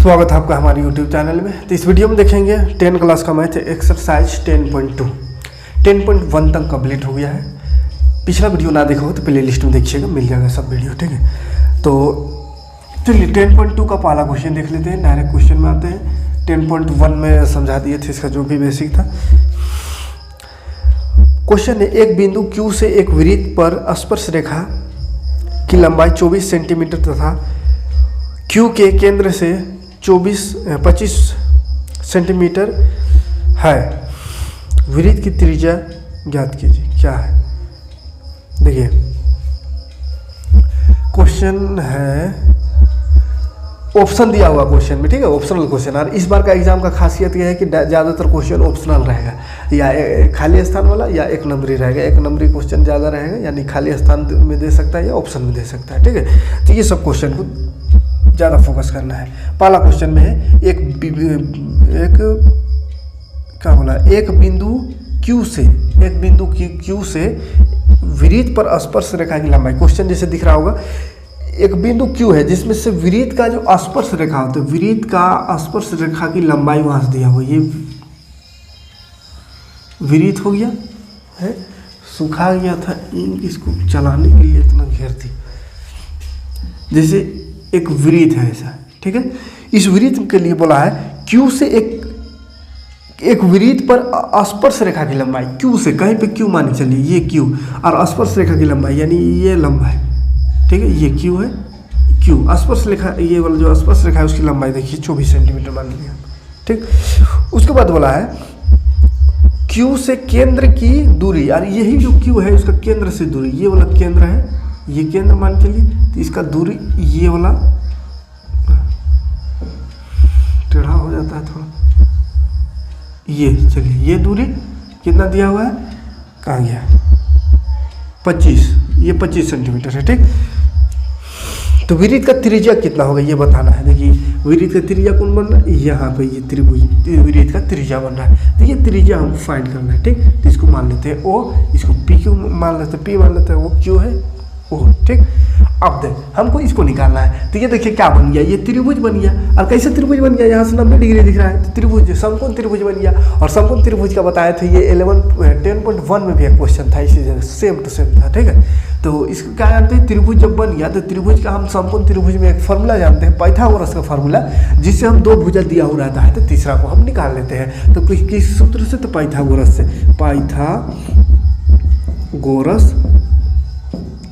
स्वागत है आपका हमारे YouTube चैनल में। तो इस वीडियो में देखेंगे 10 क्लास का मैथ एक्सरसाइज 10.2 10.1 तक कंप्लीट हो गया है। पिछला वीडियो ना देखा हो तो प्ले लिस्ट में देखिएगा, मिल जाएगा सब वीडियो, ठीक है। तो चलिए 10.2 का पहला क्वेश्चन देख लेते हैं। डायरेक्ट क्वेश्चन में आते हैं। 10.1 में समझा दिए थे इसका जो भी बेसिक था। क्वेश्चन है, एक बिंदु Q से एक वृत्त पर स्पर्श रेखा की लंबाई 24 सेंटीमीटर तथा Q के केंद्र से 25 सेंटीमीटर है। वृत्त की त्रिज्या ज्ञात कीजिए। क्या है? देखिए क्वेश्चन है, ऑप्शन दिया हुआ क्वेश्चन में, ठीक है, ऑप्शनल क्वेश्चन। और इस बार का एग्जाम का खासियत यह है कि ज़्यादातर क्वेश्चन ऑप्शनल रहेगा, या खाली स्थान वाला या एक नंबरी रहेगा। एक नंबरी क्वेश्चन ज़्यादा रहेगा, यानी खाली स्थान में दे सकता है या ऑप्शन में दे सकता है, ठीक है। तो ये सब क्वेश्चन को ज़्यादा फोकस करना है। पहला क्वेश्चन में है, एक बिंदु Q से वृत्त पर स्पर्श रेखा की लंबाई। क्वेश्चन जैसे दिख रहा होगा, एक बिंदु Q है जिसमें से वृत्त का जो स्पर्श रेखा होता है, वृत्त का स्पर्श रेखा की लंबाई वहां से दिया हुआ। ये वृत्त हो गया है, सुखा गया था इंक, इसको चलाने के लिए इतना घेरती। जैसे एक वृत्त है ऐसा, ठीक है। इस वृत्त के लिए बोला है Q से एक वृत्त पर स्पर्श रेखा की लंबाई। Q से कहीं पे Q मान चलिए, ये Q और स्पर्श रेखा की लंबाई यानी ये लंबा है, ठीक है। ये Q है, Q स्पर्श रेखा, ये वाला जो स्पर्श रेखा है उसकी लंबाई देखिए 24 सेंटीमीटर मान लिया, ठीक। उसके बाद बोला है Q से केंद्र की दूरी, यार यही जो Q है उसका केंद्र से दूरी, ये वाला केंद्र है, ये केंद्र मान चलिए, तो इसका दूरी ये वाला टेढ़ा हो जाता है थोड़ा, ये चलिए, ये दूरी कितना दिया हुआ है, कहाँ गया, 25, ये 25 सेंटीमीटर है, ठीक। तो वृत्त का त्रिज्या कितना होगा ये बताना है। देखिए वृत्त का त्रिज्या कौन बन रहा है, यहाँ पे ये त्रिभुज वृत्त का त्रिज्या बन रहा है। तो ये त्रिज्या हम फाइंड करना है, ठीक। तो इसको मान लेते हैं O, इसको P क्यों मान लेते हैं, P मान लेते हैं, वो Q है O, ठीक। अब देख हमको इसको निकालना है। तो ये देखिए क्या बन गया, ये त्रिभुज बन गया। और कैसे त्रिभुज बन गया, यहाँ से 90 डिग्री दिख रहा है, तो त्रिभुज समकोण त्रिभुज बन गया। और समकोण त्रिभुज का बताए थे, ये 10.1 में भी एक क्वेश्चन था इसी जगह, सेम टू सेम था, ठीक है। तो इसको क्या जानते हैं, त्रिभुज जब बन गया तो त्रिभुज का हम समकोण त्रिभुज में एक फार्मूला जानते हैं, पाइथागोरस का फार्मूला, जिससे हम दो भुजा दिया हुआ रहता है तो तीसरा को हम निकाल लेते हैं। तो किस सूत्र से, तो पाइथागोरस से, पाइथागोरस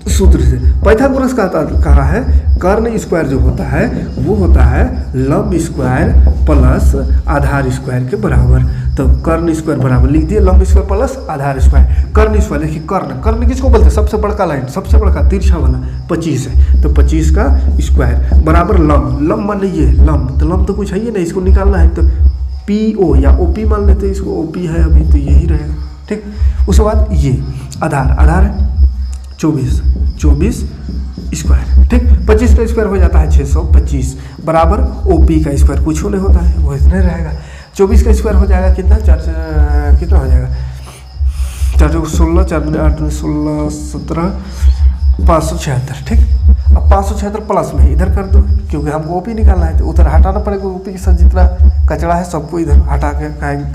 सूत्र से। पाइथागोरस का कहा है, कर्ण स्क्वायर जो होता है वो होता है लंब स्क्वायर प्लस आधार स्क्वायर के बराबर। तो कर्ण स्क्वायर बराबर लिख दिए लंब स्क्वायर प्लस आधार स्क्वायर। कर्ण स्क्वायर देखिए, कर्ण किसको बोलते हैं, सबसे बड़का लाइन, सबसे बड़का तिरछा वाला 25 है, तो 25 का स्क्वायर बराबर लंब मान लीजिए, लंब तो कुछ है ही नहीं, इसको निकालना है तो PO या OP मान लेते हैं, इसको OP है अभी तो यही रहेगा, ठीक। उसके बाद ये आधार है 24 स्क्वायर, ठीक। 25 का स्क्वायर हो जाता है 625 बराबर OP का स्क्वायर, कुछ नहीं होता है वो इतने रहेगा। 24 का स्क्वायर हो जाएगा कितना, कितना हो जाएगा, 4 16 4 8 16 17 576, ठीक। अब 576 प्लस में इधर कर दो, क्योंकि हमको OP निकालना है, तो उधर हटाना पड़ेगा। OP के साथ जितना कचरा है सबको इधर हटा के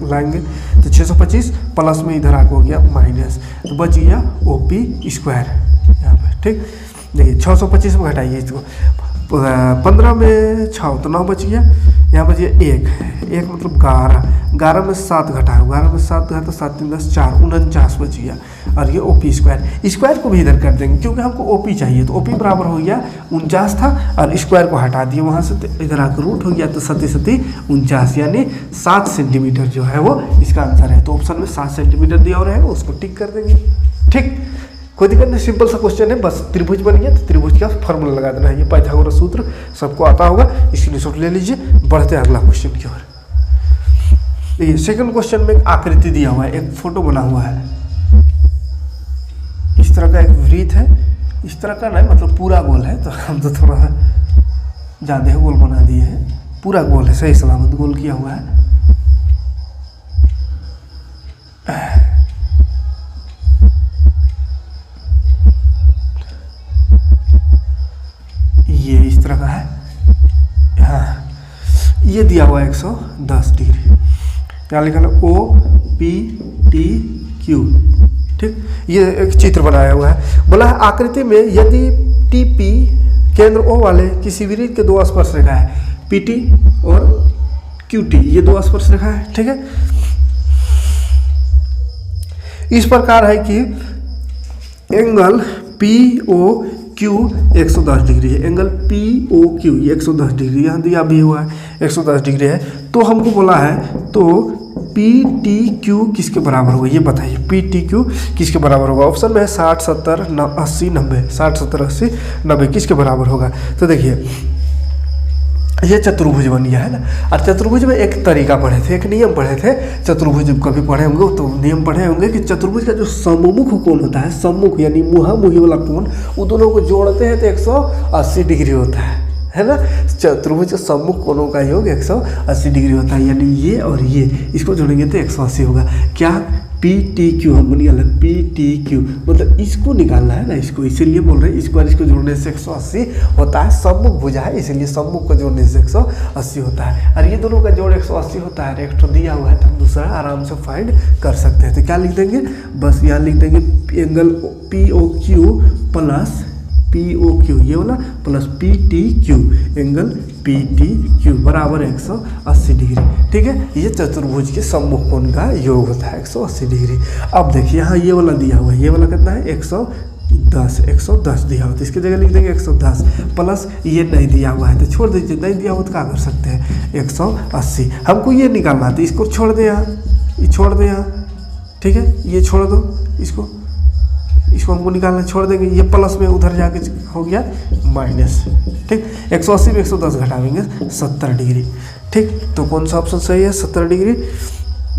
लाएंगे, तो 625 प्लस में इधर आके हो गया माइनस, तो बच गया OP स्क्वायर यहाँ पे, ठीक। देखिए 625 में घटाइए इसको, 15 में 6 तो 9 बच गया, यहाँ बच गया 1 मतलब 11 में 7 घटा, 11 में 7 घटा तो 7 3 10 4 49 बच गया। और ये OP स्क्वायर को भी इधर कर देंगे, क्योंकि हमको OP चाहिए, तो OP बराबर हो गया 49 था, और स्क्वायर को हटा दिए वहाँ से, तो इधर आकर रूट हो गया, तो 7 49 यानी 7 सेंटीमीटर जो है वो इसका आंसर है। तो ऑप्शन में 7 सेंटीमीटर दिया और रहेगा, उसको टिक कर देंगे, ठीक। कोई दिक्कत नहीं, सिंपल सा क्वेश्चन है, बस त्रिभुज बन गया तो त्रिभुज का फॉर्मूला लगा देना है। ये पाइथागोरस सूत्र सबको आता होगा, स्क्रीनशॉट ले लीजिए। बढ़ते हैं अगला क्वेश्चन की ओर। देखिए सेकंड क्वेश्चन में एक आकृति दिया हुआ है, एक फोटो बना हुआ है, इस तरह का एक वृत्त है, इस तरह का नहीं मतलब पूरा गोल है, तो हम तो थोड़ा सा ज़्यादा गोल बना दिए हैं, पूरा गोल है, सही सलामत गोल किया हुआ है। ये इस तरह का है, हाँ ये दिया हुआ है 110 डिग्री, यहाँ लिखा है OPTQ, ठीक। ये एक चित्र बनाया हुआ है। बोला है आकृति में यदि TP केंद्र O वाले किसी वृत्त के दो स्पर्श रेखा है, PT और QT, ये दो स्पर्श रेखा है, ठीक है। इस प्रकार है कि एंगल POQ 110 डिग्री है, एंगल POQ ये 110 डिग्री, यहाँ दिया भी हुआ है 110 डिग्री है। तो हमको बोला है तो PTQ किसके बराबर होगा ये बताइए, PTQ किसके बराबर होगा। ऑप्शन में है 60 70 80 90, 60 70 80 90 किसके बराबर होगा। तो देखिए ये चतुर्भुज बन गया है ना, और चतुर्भुज में एक तरीका पढ़े थे, एक नियम पढ़े थे। चतुर्भुज कभी पढ़े होंगे तो नियम पढ़े होंगे कि चतुर्भुज का जो सम्मुख कोण होता है, सम्मुख यानी मुहामुही वाला कोण, वो दोनों को जोड़ते हैं तो 180 डिग्री होता है ना। चतुर्भुज का सम्मुख कोणों का योग 180 डिग्री होता है, यानी ये और ये इसको जोड़ेंगे तो 180 होगा। क्या PTQ हमको निकालना है, PTQ मतलब इसको निकालना है ना, इसको, इसीलिए बोल रहे हैं इस बार इसको जोड़ने से 180 होता है। सम्मुख भुजा है इसलिए सम्मुख को जोड़ने से 180 होता है, और ये दोनों का जोड़ 180 होता है। एक तो दिया हुआ है तो हम दूसरा आराम से फाइंड कर सकते हैं। तो क्या लिख देंगे, बस यहाँ लिख देंगे एंगल POQ प्लस POQ ये वाला प्लस PTQ, एंगल PTQ बराबर 180 डिग्री, ठीक है। ये चतुर्भुज के सम्मुख कोण का योग होता है 180 डिग्री। अब देखिए यहाँ ये वाला दिया हुआ है, ये वाला कितना है 110 दिया हुआ, तो इसकी जगह लिख देंगे 110 प्लस ये नहीं दिया हुआ है तो छोड़ दीजिए, नहीं दिया हुआ तो क्या कर सकते हैं 180। हमको ये निकालना है तो इसको छोड़ दें यहाँ, ये छोड़ दें यहाँ, ठीक है, ये छोड़ दो, इसको हमको निकालना, छोड़ देंगे। ये प्लस में उधर जाके हो गया माइनस, ठीक। 180 में 110 घटाएंगे 70 डिग्री, ठीक। तो कौन सा ऑप्शन सही है 70 डिग्री,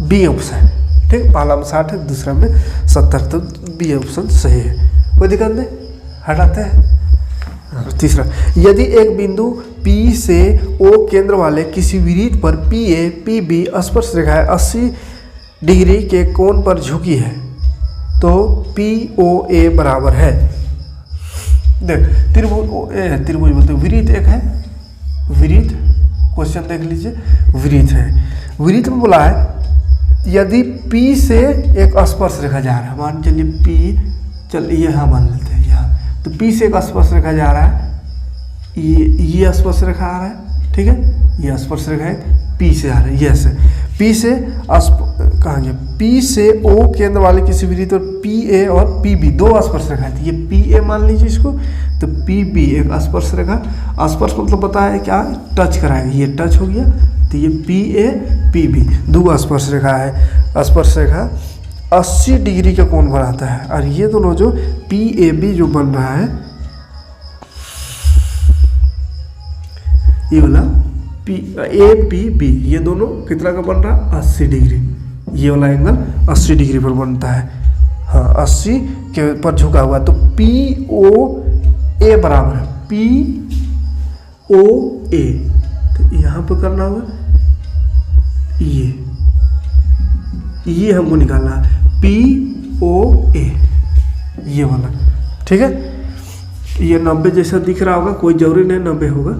बी ऑप्शन, ठीक। पहला में 60 है, दूसरा में 70, तो बी ऑप्शन सही है। कोई दिक्कत नहीं, हटाते हैं। तीसरा, यदि एक बिंदु P से O केंद्र वाले किसी वृत्त पर PA PB स्पर्श रेखाएं 80 डिग्री के कोण पर झुकी है तो POA बराबर है, देख त्रिभुज बोलते हैं, वृत्त एक है, वृत्त, क्वेश्चन देख लीजिए, वृत्त है। वृत्त में बोला है यदि P से एक स्पर्श रेखा जा रहा है, मान चलिए P, चलिए यहाँ मान लेते हैं यहाँ, तो P से एक स्पर्श रेखा जा रहा है, ये स्पर्श रेखा आ रहा है, ठीक है, ये स्पर्श रेखा है P से आ रहा है, ये से P से कहाँ गया, P से O केंद्र वाले किसी वृत्त पर PA और PB दो स्पर्श रेखा है, ये PA मान लीजिए इसको, तो PB एक स्पर्श रेखा, स्पर्श मतलब पता है क्या, टच कराएगा, ये टच हो गया, तो ये PA PB दो स्पर्श रेखा है। स्पर्श रेखा 80 डिग्री का कोण बनाता है, और ये दोनों जो PAB जो बन रहा है, ये वाला APB ये दोनों कितना का बन रहा है 80 डिग्री, ये वाला एंगल 80 डिग्री पर बनता है, हाँ 80 के पर झुका हुआ, तो POA बराबर है POA, तो यहाँ पर करना होगा ये हमको निकालना है POA ये वाला, ठीक है। ये 90 जैसा दिख रहा होगा, कोई जरूरी नहीं 90 होगा,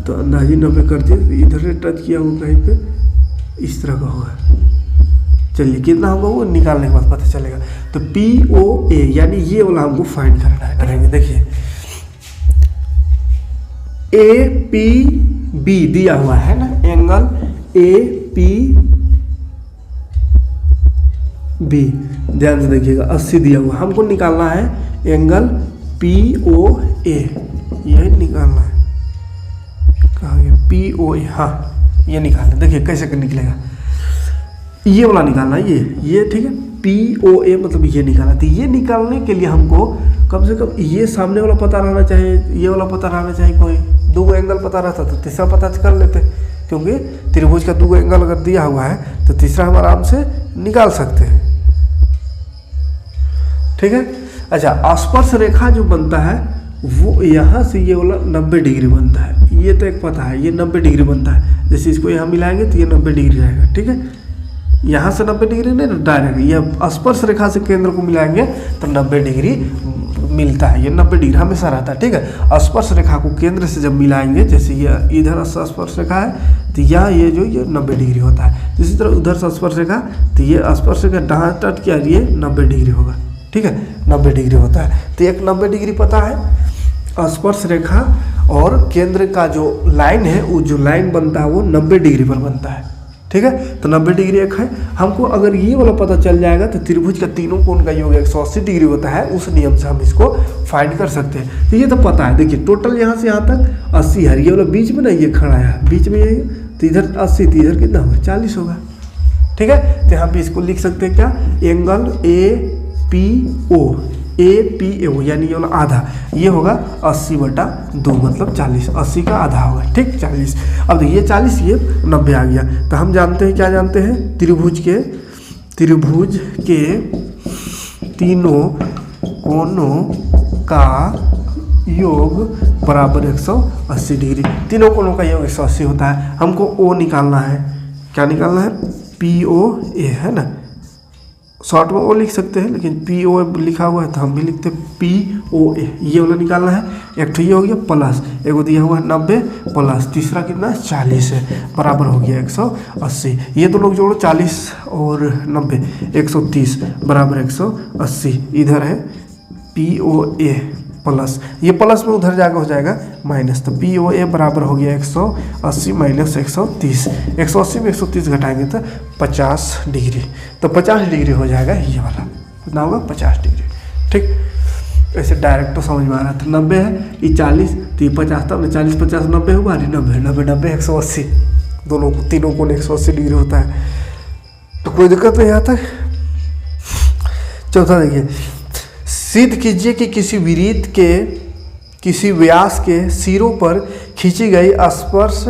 तो अंदाजी 90 कर दिए, इधर से टच किया होगा कहीं पे, इस तरह का होगा। चलिए कितना होगा वो निकालने के बाद पता चलेगा। तो POA यानी ये वाला हमको फाइंड करना है, करेंगे। देखिए APB दिया हुआ है ना, एंगल APB, ध्यान से देखिएगा 80 दिया हुआ, हमको निकालना है एंगल POA, यही निकालना है, कहाँ गया POA, हाँ ये निकालना। देखिए कैसे निकलेगा, ये वाला निकालना है, ये ठीक है, POA मतलब ये निकालना। तो ये निकालने के लिए हमको कम से कम ये सामने वाला पता रहना चाहिए, ये वाला पता रहना चाहिए, कोई दो एंगल पता रहता तो तीसरा पता कर लेते, क्योंकि त्रिभुज का दो एंगल अगर दिया हुआ है तो तीसरा हम आराम से निकाल सकते हैं, ठीक है। अच्छा, स्पर्श रेखा जो बनता है वो यहाँ से ये वाला 90 डिग्री बनता है, ये तो एक पता है, ये 90 डिग्री बनता है। जैसे इसको यहाँ मिलाएंगे तो ये 90 डिग्री रहेगा, ठीक है। यहाँ से 90 डिग्री नहीं, डायरेक्ट ये स्पर्श रेखा से केंद्र को मिलाएंगे तो 90 डिग्री मिलता है, ये 90 डिग्री हमेशा रहता है, ठीक है। स्पर्श रेखा को केंद्र से जब मिलाएंगे, जैसे ये इधर स्पर्श रेखा है, तो ये 90 डिग्री होता है। तो इसी तरह उधर से स्पर्श रेखा, तो ये स्पर्श रेखा दाहिना तट क्या ये 90 डिग्री होगा, ठीक है, 90 डिग्री होता है। तो एक 90 डिग्री पता है, स्पर्श रेखा और केंद्र का जो लाइन है, वो जो लाइन बनता है वो 90 डिग्री पर बनता है, ठीक है। तो 90 डिग्री एक है। हमको अगर ये वाला पता चल जाएगा तो त्रिभुज का तीनों कोण का योग 180 डिग्री होता है, उस नियम से हम इसको फाइंड कर सकते हैं। तो ये तो पता है, देखिए टोटल यहाँ से यहाँ तक 80 है, ये वाला बीच में ना ये खड़ा है, बीच में ये, तो इधर 80, तो इधर कितना होगा 40 होगा, ठीक है। तो यहाँ पे इसको लिख सकते हैं क्या, एंगल APO यानी ये वाला आधा, ये होगा 80/2 मतलब 40, 80 का आधा होगा, ठीक 40। अब ये 40 ये 90 आ गया। तो हम जानते हैं, क्या जानते हैं, त्रिभुज के तीनों कोणों का योग बराबर 180 डिग्री। तीनों कोणों का योग 180 होता है। हमको O निकालना है, क्या निकालना है, POA है ना, शॉर्ट में O लिख सकते हैं, लेकिन PO लिखा हुआ है तो हम भी लिखते हैं POA, ये वाला निकालना है। एक तो ये हो गया प्लस, एगो दिया हुआ है 90 प्लस तीसरा कितना 40 है, बराबर हो गया 180। ये दो लोग जोड़ो, 40 और 90 130 बराबर 180। इधर है POA प्लस, ये प्लस में उधर जाकर हो जाएगा माइनस, तो POA बराबर हो गया 180 माइनस 130। 180 में 130 घटाएंगे तो 50 डिग्री, तो 50 डिग्री हो जाएगा ये वाला, कितना होगा 50 डिग्री, ठीक। ऐसे डायरेक्ट तो समझ में आ रहा था। 90 है, ये 40, तो ये 50, तब 40 50 90 हुआ, 90 180, दोनों को तीनों को 180 डिग्री होता है, तो कोई दिक्कत नहीं आता। चौथा देखिए, सिद्ध कीजिए कि किसी वृत्त के किसी व्यास के सिरों पर खींची गई स्पर्श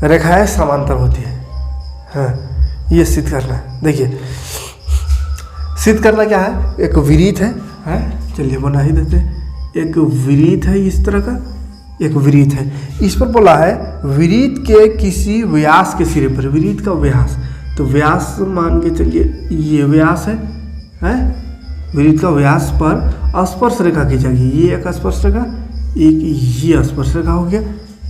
रेखाएं समांतर होती है। हाँ, ये सिद्ध करना है। देखिए सिद्ध करना क्या है, एक वृत्त है, चलिए बना ही देते हैं। एक वृत्त है इस तरह का, एक वृत्त है, इस पर बोला है वृत्त के किसी व्यास के सिरे पर, वृत्त का व्यास, तो व्यास मान के चलिए ये व्यास है, वृत्त का व्यास पर स्पर्श रेखा खींचेगी, ये एक स्पर्श रेखा, एक ये स्पर्श रेखा हो गया,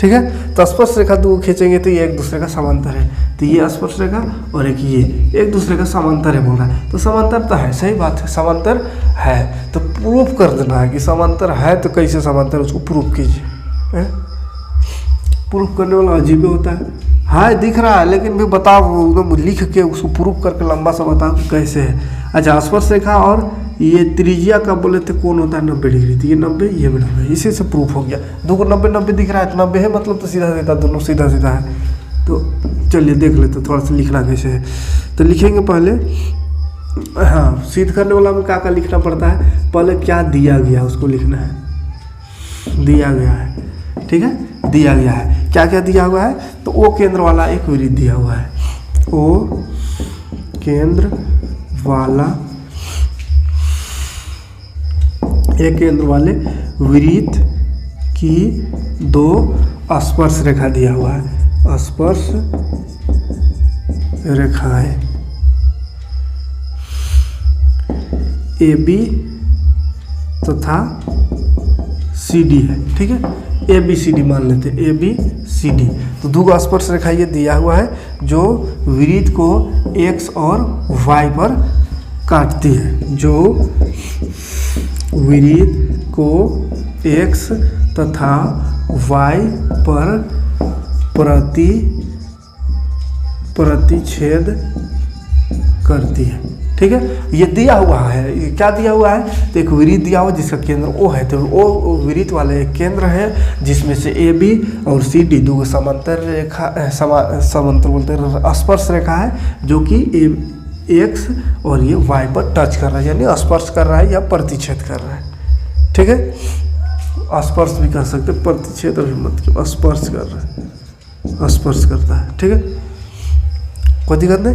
ठीक है। तो स्पर्श रेखा दो खींचेंगे तो ये एक दूसरे का समांतर है, तो ये स्पर्श रेखा और एक ये एक दूसरे का समांतर है बोल रहा है, तो समांतर तो है, सही बात है, समांतर है। तो प्रूफ कर देना है कि समांतर है, तो कैसे समांतर, उसको प्रूफ कीजिए। प्रूफ करने वाला अजीब होता है, हाँ दिख रहा है, लेकिन भी बताओ एकदम लिख के उसको प्रूफ करके लंबा सा बताओ कैसे है। अच्छा, स्पर्श रेखा और ये त्रिज्या का बोले थे कौन होता है 90 डिग्री, तो ये 90 ये भी 90, इसी से प्रूफ हो गया। दो को 90 दिख रहा है तो 90 है, मतलब तो सीधा सीधा दोनों सीधा सीधा है। तो चलिए देख लेते थोड़ा सा लिखना कैसे है। तो लिखेंगे पहले, हाँ सिद्ध करने वाला में क्या लिखना पड़ता है, पहले क्या दिया गया उसको लिखना है, दिया गया है, ठीक है, दिया गया है, क्या क्या दिया हुआ है, तो O केंद्र वाला एक वृत्त दिया हुआ है, O केंद्र वाला एक केंद्र वाले वृत्त की दो स्पर्श रेखा दिया हुआ है, स्पर्श रेखाएं AB तथा CD है, ठीक है, ABCD मान लेते हैं, ABCD। तो दो स्पर्श रेखा ये दिया हुआ है जो वृत्त को X और Y पर काटती है, जो वृत्त को X तथा Y पर प्रतिच्छेद करती है, ठीक है। ये दिया हुआ है, ये क्या दिया हुआ है, तो एक वृत्त दिया हुआ जिसका केंद्र O है, तो O वृत्त वाले एक केंद्र है जिसमें से AB और CD दो समांतर रेखा, समांतर बोलते हैं स्पर्श रेखा है, जो कि X और ये Y पर टच कर रहा है, यानी स्पर्श कर रहा है या प्रतिच्छेद कर रहा है, ठीक है। स्पर्श भी कर सकते, प्रतिच्छेद अभी मत क्यों, स्पर्श कर रहा है, स्पर्श करता है, ठीक है, कोई दिक्कत नहीं।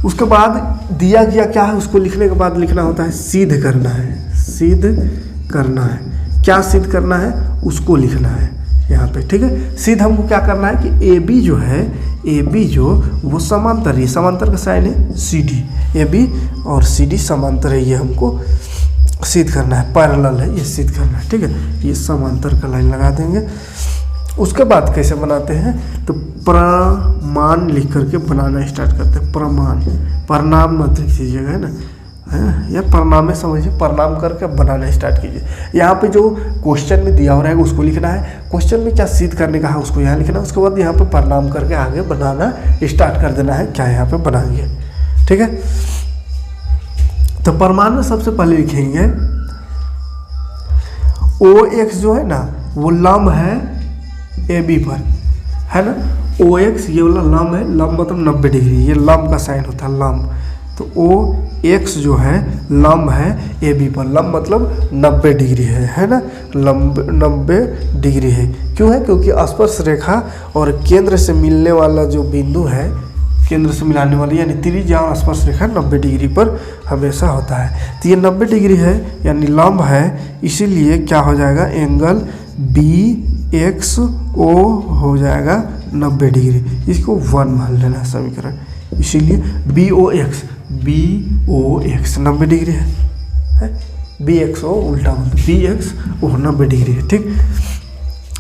उसके बाद दिया गया क्या है, उसको लिखने के बाद लिखना होता है सिद्ध करना है, सिद्ध करना है, क्या सिद्ध करना है उसको लिखना है यहाँ पे, ठीक है। सिद्ध हमको क्या करना है कि AB जो है, AB जो वो समांतर है, समांतर का साइन है CD, AB और CD समांतर है, ये हमको सिद्ध करना है, पैरेलल है, ये सिद्ध करना है, ठीक है। ये समांतर का लाइन लगा देंगे। उसके बाद कैसे बनाते हैं, तो प्रमाण लिख करके बनाना स्टार्ट करते हैं। प्रमाण, प्रणाम मत कीजिएगा, है ना, या प्रणाम समझिए, प्रणाम करके बनाना स्टार्ट कीजिए। यहाँ पे जो क्वेश्चन में दिया हो रहेगा उसको लिखना है, क्वेश्चन में क्या सिद्ध करने का है उसको यहाँ लिखना है, उसके बाद यहाँ पे प्रणाम करके आगे बनाना स्टार्ट कर देना है, क्या यहाँ पे बनाएंगे, ठीक है। तो प्रमाण में सबसे पहले लिखेंगे OX जो है ना वो लंब है AB पर, है ना। OX ये वाला लंब है, लंब मतलब 90 डिग्री, ये लंब का साइन होता है लंब। तो OX जो है लंब है AB पर, लंब मतलब 90 डिग्री है ना, लंब 90 डिग्री है। क्यों है, क्योंकि स्पर्श रेखा और केंद्र से मिलने वाला जो बिंदु है, केंद्र से मिलाने वाली यानी त्रिज्या और स्पर्श रेखा 90 डिग्री पर हमेशा होता है। तो ये 90 डिग्री है यानी लंब है, इसीलिए क्या हो जाएगा, एंगल BXO हो जाएगा 90 डिग्री। इसको 1 मान लेना समीकरण, इसीलिए BOX 90 डिग्री है। BXO उल्टा मतलब BXO 90 डिग्री है, ठीक।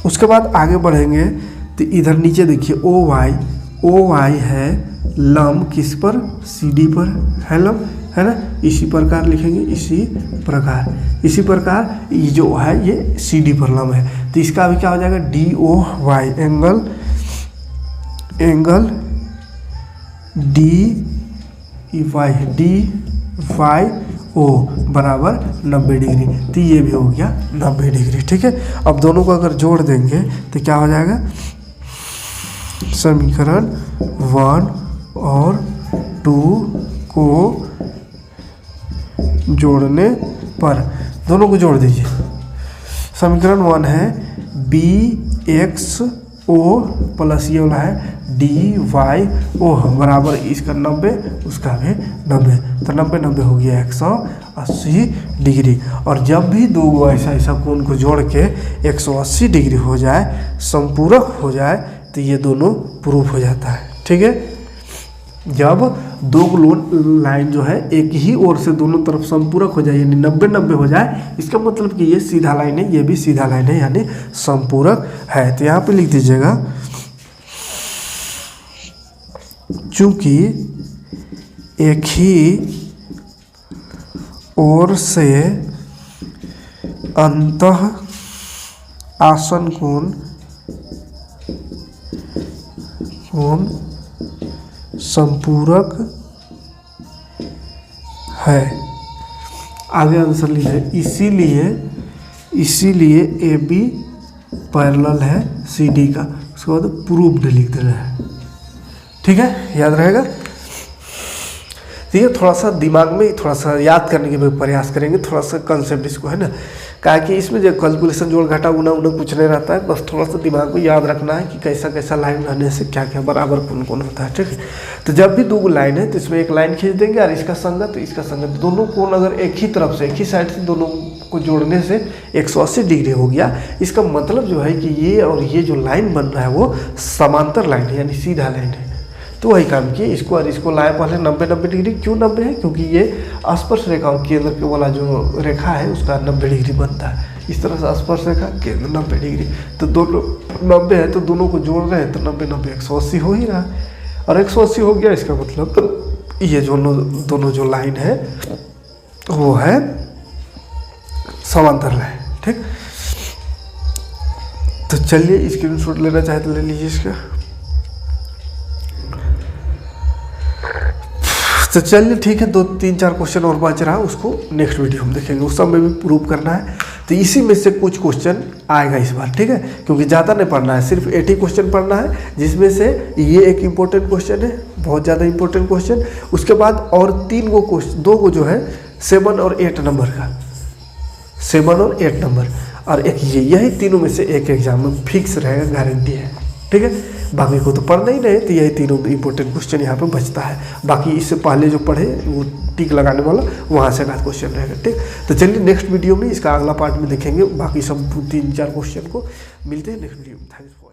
उसके बाद आगे बढ़ेंगे तो इधर नीचे देखिए OY है लंब किस पर, CD पर है लंब, है ना। इसी प्रकार लिखेंगे, इसी प्रकार ये जो है ये CD पर लंब है। तो इसका भी क्या हो जाएगा, DOY एंगल DYO बराबर 90 डिग्री। तो ये भी हो गया 90 डिग्री, ठीक है। अब दोनों को अगर जोड़ देंगे तो क्या हो जाएगा, समीकरण 1 और 2 को जोड़ने पर, दोनों को जोड़ दीजिए। समीकरण 1 है BXO प्लस ये वाला है DYO बराबर इसका 90, उसका भी 90। तो 90 हो गया 180 डिग्री। और जब भी दो ऐसा कोण को जोड़ के 180 डिग्री हो जाए, संपूरक हो जाए, तो ये दोनों प्रूफ हो जाता है, ठीक है। जब दो लाइन जो है एक ही ओर से दोनों तरफ संपूरक हो जाए यानी 90-90 हो जाए, इसका मतलब कि ये सीधा लाइन है, ये भी सीधा लाइन है यानी संपूरक है। तो यहाँ पे लिख दीजिएगा, चूंकि एक ही ओर से अंतः आसन कोण संपूरक है। आगे आंसर लीजिए, इसीलिए AB पैरेलल है CD का, उसके बाद प्रूव्ड लिख देना है, ठीक है, याद रहेगा। तो ये थोड़ा सा दिमाग में थोड़ा सा याद करने के प्रयास करेंगे, थोड़ा सा कंसेप्ट इसको, है ना। कहा कि इसमें जो कैलकुलेशन जोड़ घटा गुना कुछ नहीं रहता है, बस थोड़ा सा दिमाग को याद रखना है कि कैसा लाइन रहने से क्या क्या बराबर कौन होता है, ठीक है। तो जब भी दो लाइन है तो इसमें एक लाइन खींच देंगे और इसका संगत दोनों कोण अगर एक ही तरफ से, एक ही साइड से दोनों को जोड़ने से 180 डिग्री हो गया। इसका मतलब जो है कि ये और ये जो लाइन बन रहा है वो समांतर लाइन है यानी सीधा लाइन है। तो वही काम किए, इसको और इसको लाए पहले 90-90 डिग्री। क्यों 90 है, क्योंकि ये स्पर्श रेखा और केंद्र के वाला जो रेखा है उसका 90 डिग्री बनता है। इस तरह से स्पर्श रेखा केंद्र 90 डिग्री, तो दोनों 90 है तो दोनों को जोड़ रहे हैं तो 90-90 180 हो ही रहा है। और 180 हो गया, इसका मतलब ये दोनों जो लाइन है वो है समांतर लाइन, ठीक। तो चलिए स्क्रीनशॉट लेना चाहे तो ले लीजिए इसका। तो चलिए ठीक है, 2-3-4 क्वेश्चन और बच रहा है, उसको नेक्स्ट वीडियो हम देखेंगे, उस सब में भी प्रूव करना है। तो इसी में से कुछ क्वेश्चन आएगा इस बार, ठीक है, क्योंकि ज़्यादा नहीं पढ़ना है, सिर्फ 80 क्वेश्चन पढ़ना है, जिसमें से ये एक इम्पोर्टेंट क्वेश्चन है, बहुत ज़्यादा इंपॉर्टेंट क्वेश्चन। उसके बाद और 3 गो क्वेश्चन, 2 गो जो है 7 और 8 नंबर का, 7 और 8 नंबर, और एक यही तीनों में से एक एग्जाम में फिक्स रहेगा, गारंटी है, ठीक है। बाकी को तो पढ़ना ही नहीं, तो यही तीनों इंपॉर्टेंट क्वेश्चन यहाँ पे बचता है। बाकी इससे पहले जो पढ़े वो टिक लगाने वाला वहाँ से का क्वेश्चन रहेगा, ठीक। तो चलिए नेक्स्ट वीडियो में इसका अगला पार्ट में देखेंगे, बाकी सब 3-4 क्वेश्चन को मिलते हैं नेक्स्ट वीडियो में। थैंक्स।